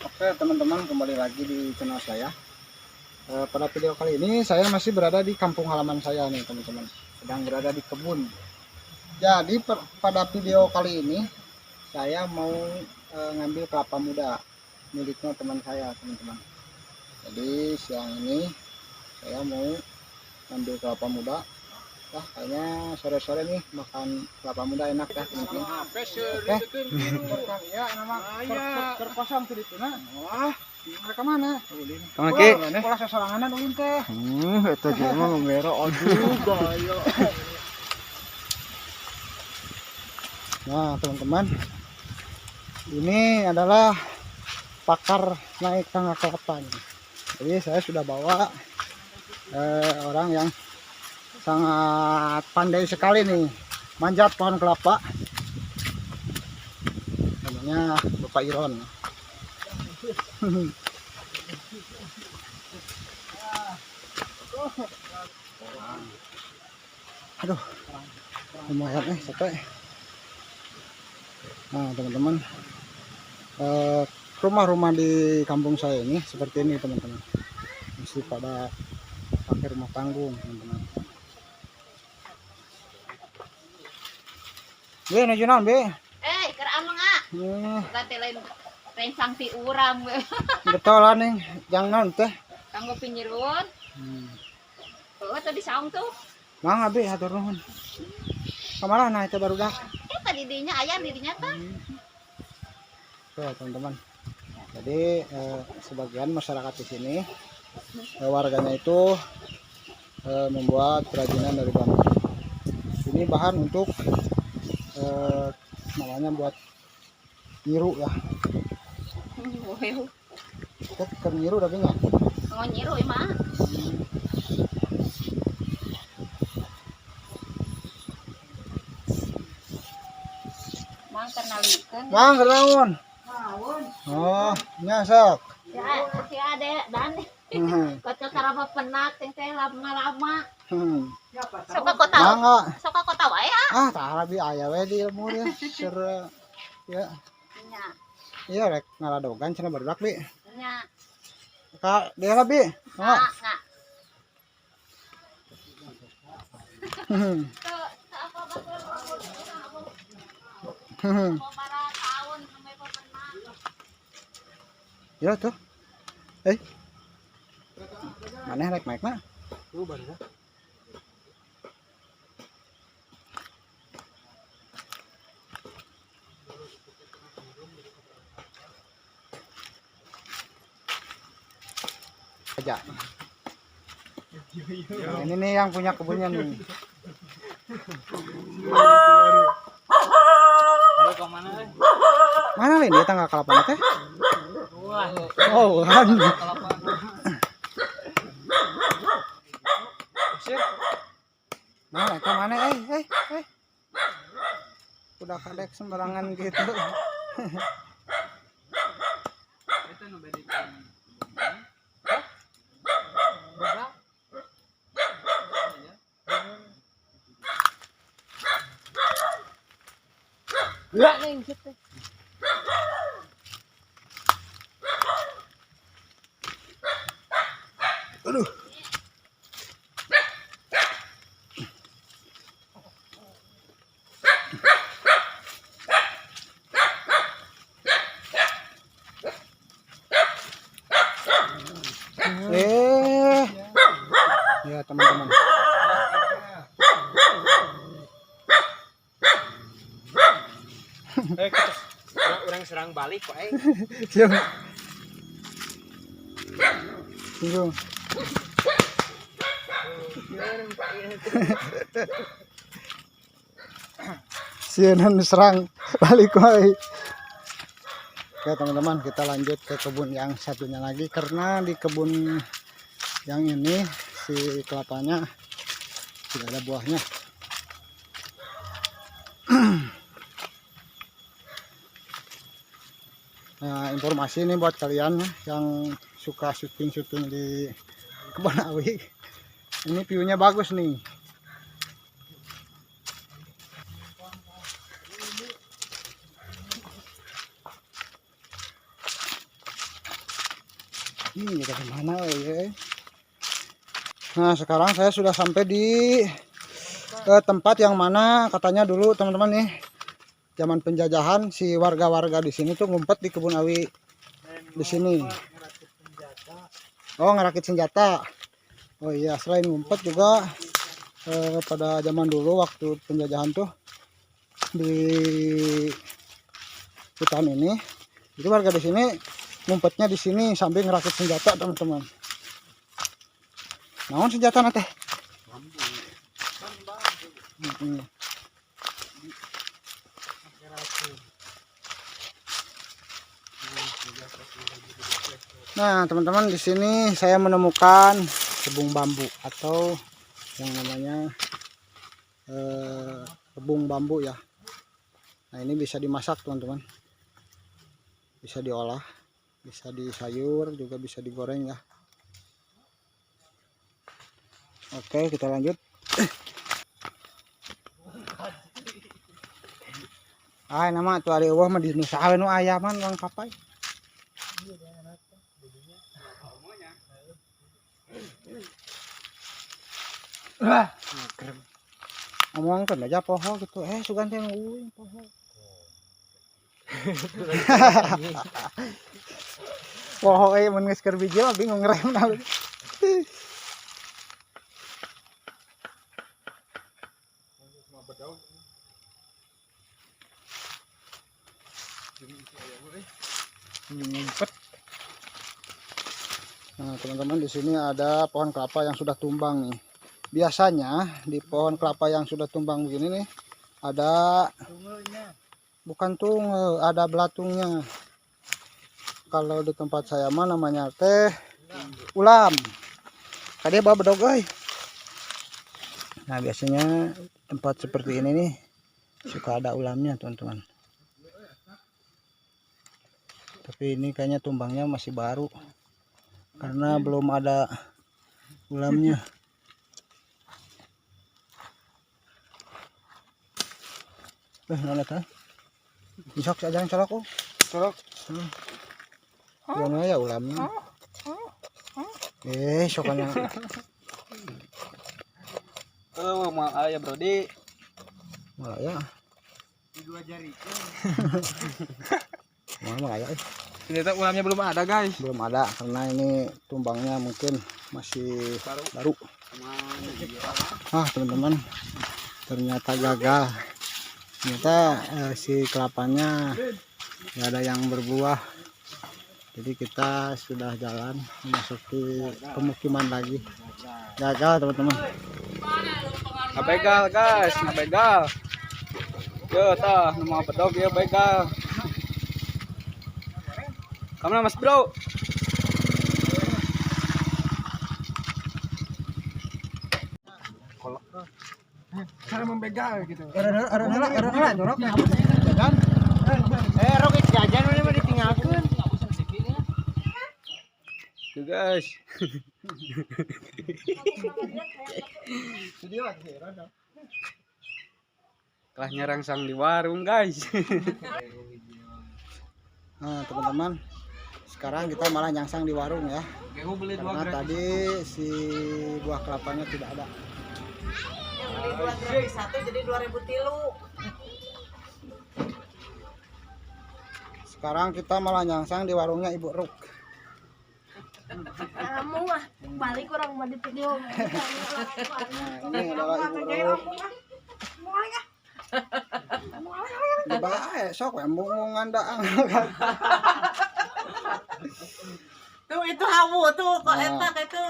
Oke teman-teman, kembali lagi di channel saya. Pada video kali ini saya masih berada di kampung halaman saya nih teman-teman, sedang berada di kebun. Jadi pada video kali ini saya mau ngambil kelapa muda miliknya teman saya teman-teman. Jadi siang ini saya mau ngambil kelapa muda. Wah, kayaknya sore-sore nih makan kelapa muda enak ya teman-teman. Oke. Ya, nama kosong tuh itu nah. Wah, mereka mana? Oke. Pola sasarangan ulin teh. Eta ge mah ngomero aduh gaya. Nah, teman-teman. Ini adalah pakar naik tangga kelapa nih. Jadi saya sudah bawa orang yang sangat pandai sekali nih manjat pohon kelapa, namanya Bapak Iron. Aduh, lumayan capek. Nah teman-teman, rumah-rumah di kampung saya ini seperti ini teman-teman, masih pada pakai rumah panggung teman-teman. Be, nuju naon, Be? Keur amang ganti lain rencang ti urang we. Betolan nih, jang naon teh? Kanggo pinyeun. Heueuh tadi saung tuh. Mangga Be, hatur nuhun. Kamana nah itu barudak? Tadi dinya aya dirinya teh. Oke, teman-teman. Jadi sebagian masyarakat di sini warganya itu membuat kerajinan dari bambu. Ini bahan untuk namanya buat nyiru ya. Kita ke nyiru tapi nggak. Oh nyiru mah. Mang kenalikeun. Mang kenaun. Oh, nya sok. Ya, si Ade dan kocok karapa penak teh lama-lama. Sok kok tahu. Mangga. Sok kok tahu aya. Ah, tah abi aya we di ilmu ya. Seur ya. Nya. Iya rek ngaladogan cenah barudak Bi. Nya. Ka dia lah Bi. Enggak. Ya tuh. Mana rek mic na? Tuh barudak. Aja. Nah, ini nih yang punya kebunnya nih. Ayo ke mana euy? Mana nih dia tangga kelapa teh? Oh, kan. Kelapa. Mana ke mana udah kadek sembarangan gitu. Itu nu bedekeun. Ya ning gitu. Aduh. Ya teman-teman. Orang serang balik kok Siap. Tunggu. Sienan serang balik wae. Oke teman-teman, kita lanjut ke kebun yang satunya lagi, karena di kebun yang ini si kelapanya tidak ada buahnya. Nah, informasi ini buat kalian yang suka syuting-syuting di kebun awi. Ini view-nya bagus nih. Ini dari mana ya? Nah, sekarang saya sudah sampai di tempat yang mana katanya dulu teman-teman nih, zaman penjajahan si warga-warga di sini tuh ngumpet di kebun awi di sini. Oh, ngerakit senjata. Oh iya, selain ngumpet juga pada zaman dulu waktu penjajahan tuh di hutan ini, jadi warga di sini ngumpetnya di sini sambil ngerakit senjata teman-teman. Naon senjata nate? Nah teman-teman, di sini saya menemukan kebun bambu atau yang namanya kebun bambu ya. Nah ini bisa dimasak teman-teman, bisa diolah, bisa disayur, juga bisa digoreng ya. Oke, kita lanjut. Nama tuh ada mah di Nusa nu ayaman bang kapai. Ngomong kan aja poho gitu. Sugan teh nguing poho. Poho mun geus keur biji mah bingung ngeremna. Ngumpet. Nah, teman-teman, di sini ada pohon kelapa yang sudah tumbang nih. Biasanya di pohon kelapa yang sudah tumbang begini nih ada bukan tunggu, ada belatungnya. Kalau di tempat saya mah namanya teh ulam. Tadi bawa bedog euy. Nah, biasanya tempat seperti ini nih suka ada ulamnya, teman-teman. Tapi ini kayaknya tumbangnya masih baru karena belum ada ulamnya. Nona teh. Besok saja yang colok. Colok. Belum ya ulamnya. Sokannya. Mah aya Brodi. Malah ya. Di dua jari. Malah ya. Ternyata ulamnya belum ada, guys. Belum ada karena ini tumbangnya mungkin masih baru. Teman-teman, ternyata gagal. Ternyata si kelapanya nggak ada yang berbuah. Jadi kita sudah jalan memasuki pemukiman lagi. Gagal, teman-teman. Nggak begal, guys, nggak begal. Yo, tah, nama bedog ya begal. Kamu Mas Bro. Cara membegal gitu. Jorok ya. Rokit jajan mah ditinggalkeun. Tuh, guys. Kelah nyarangsang di warung, guys. Nah, teman-teman, sekarang kita malah nyangsang di warung ya. Karena tadi si buah kelapanya tidak ada. Yang beli 2 gratis 1 jadi 2.000 tilu. Sekarang kita malah nyangsang di warungnya Ibu Ruk. Kamu mah balik orang mah di video. Nah, ini adalah Ibu Ruk. Di bae sok we mau ngandaang. Tuh itu hawu tuh kok eta itu.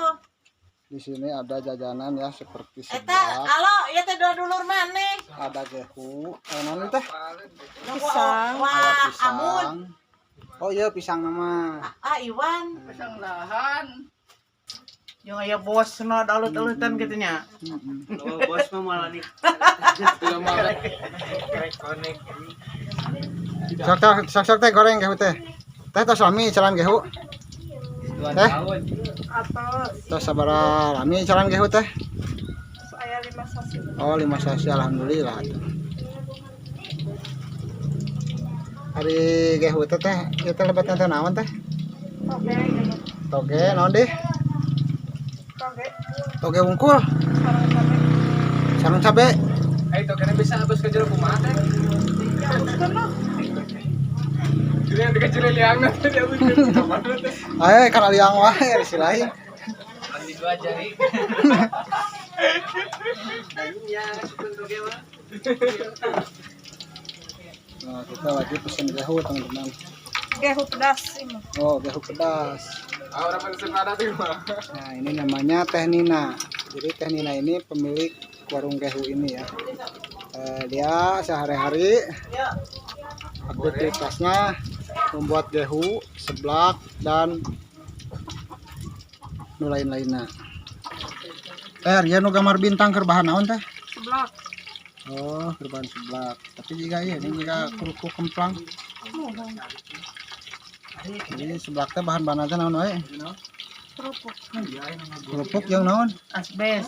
Di sini ada jajanan ya seperti Eta, seblak. alo, ieu teh dulur maneh. Ada gehu. Naon teh? Pisang. Ada Wah, pisang. amun. Oh iya, pisang nama. Iwan. Pisang lahan. Yang aya bosna dalut-dalutan kitu nya. Oh, bos mah malah nih. Tidak malah. Sok teh goreng gehu teh. Teh tos lami calan gehu. Teh. Tos sabaraha lami calan gehu teh? Saya 5 sasi. Oh, 5 sasi, alhamdulillah. Hari gehu teh ieu teh lebatna teh naon teh? Oke. Toge naon deh? Toge. Toge wungkul. Sarung cabe. Itu kan bisa habis ke jero kumaha teh. Jadi yang dikecil liang nanti dia habis ke mana teh. Ayo kana liang wae si lain. Nanti gua ajari. Nah, kita lagi pesen gehu teman-teman. Gehu pedas ini. Oh, gehu pedas. Orang pesen ada tuh mah. Nah, ini namanya Teh Nina. Jadi Teh Nina ini pemilik warung gehu ini ya. Dia sehari-hari aktivitasnya membuat gehu, seblak, dan nu lain-lainnya. Teh, dia nu gambar bintang keur bahan naon teh? Seblak. Oh, keur bahan seblak. Tapi jika iya, ini jika kerupuk kemplang. Jadi seblak teh bahan-bahan aja naon wae? Kerupuk. Kerupuk yang naon? Asbes.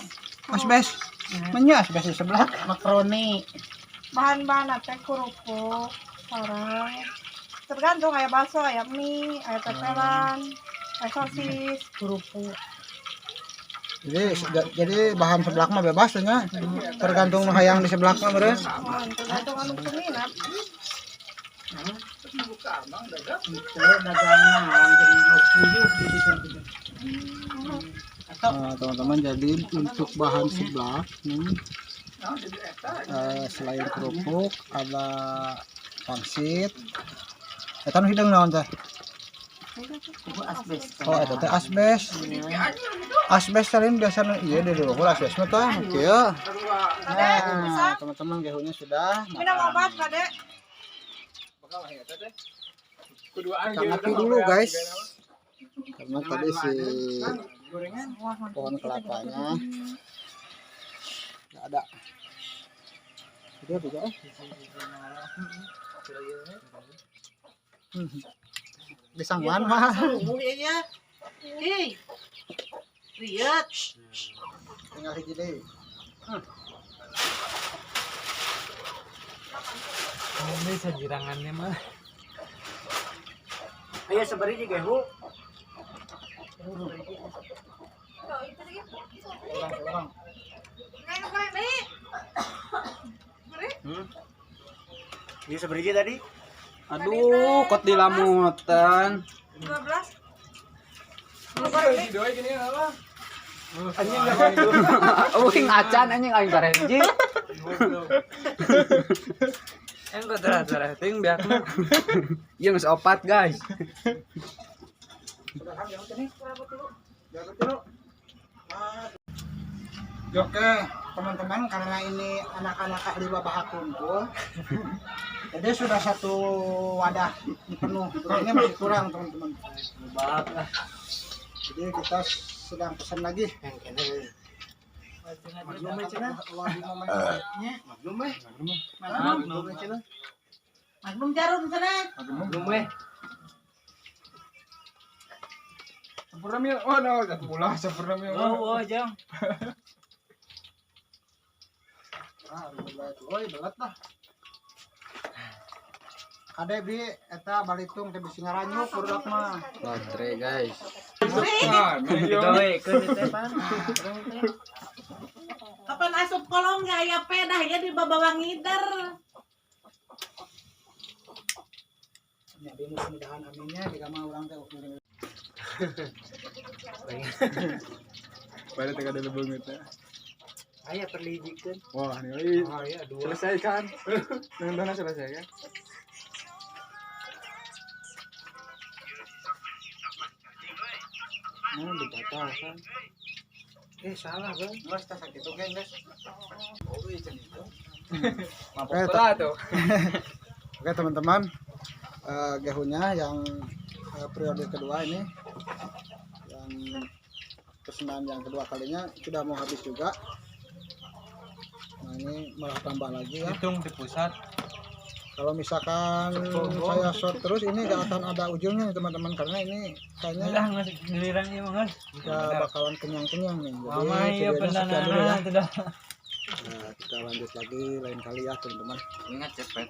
Asbes. Menya asbes di seblak. Makaroni. Bahan-bahan teh kerupuk, sarang. Tergantung aya bakso, aya mie, aya tetelan, aya sosis, kerupuk. Jadi bahan seblak mah bebas nya. Tergantung nu hayang di seblak mah meureun. Tergantung anu peminat. Nah, teman-teman, jadi untuk bahan seblak nih, selain kerupuk ada pangsit. Eta nu hideung naon teh? Asbes. Oh, eta teh asbes. Asbes salin biasana ieu di luhur asbes mah tah kieu. Nah, teman-teman gehunya sudah. Minum obat, Kade. Kita ngopi dulu guys. Karena tadi si pohon kelapanya nggak ada. Dia juga Disangguan mah. Iya. Hei. Lihat. Tinggal hiji deui. Ini sajirangannya mah. Ayo sabari di gehu. Orang-orang. Dia sabari tadi. Aduh, kot dilamutan. 12. Anjing enggak itu. Uing acan anjing aing barenji. Enggak darah ting biakna. Ieu geus opat, guys. Oke, teman-teman, karena ini anak-anak ahli babah kumpul, jadi sudah satu wadah penuh. Ini masih kurang, teman-teman. Jadi kita sedang pesan lagi. Magnum jarum sana. Sempurna mil. Oh, no, jatuh bola sempurna mil. Oh, jang. Belat lah. Ade bi eta balitung teh bisi ngaranyuk budak mah. Lotre, guys. Kapan asup kolongnya ya pedah ya di bawah ngider. Ya dia mudah-mudahan aminnya jika mah urang teh Pada teh kada lebung eta. Aya perlijikeun. Wah, ini Oh iya dua. selesai kan? Nontonnya selesai kan? Dibatalkan. Salah bang. Mas tas kitu ge guys. Oh, ieu cenah itu. Mapok tuh. Oke, teman-teman. Gehunya yang periode kedua ini yang pesanan yang kedua kalinya sudah mau habis juga. Nah, ini malah tambah lagi ya. Hitung di pusat. Kalau misalkan saya short terus ini gak akan ada ujungnya teman-teman, karena ini kayaknya ngasih giliran ya Mas. gak bakalan kenyang-kenyang nih. Jadi Mama iya videonya sekian dulu ya. sudah. Nah, kita lanjut lagi lain kali ya teman-teman. Ingat cepet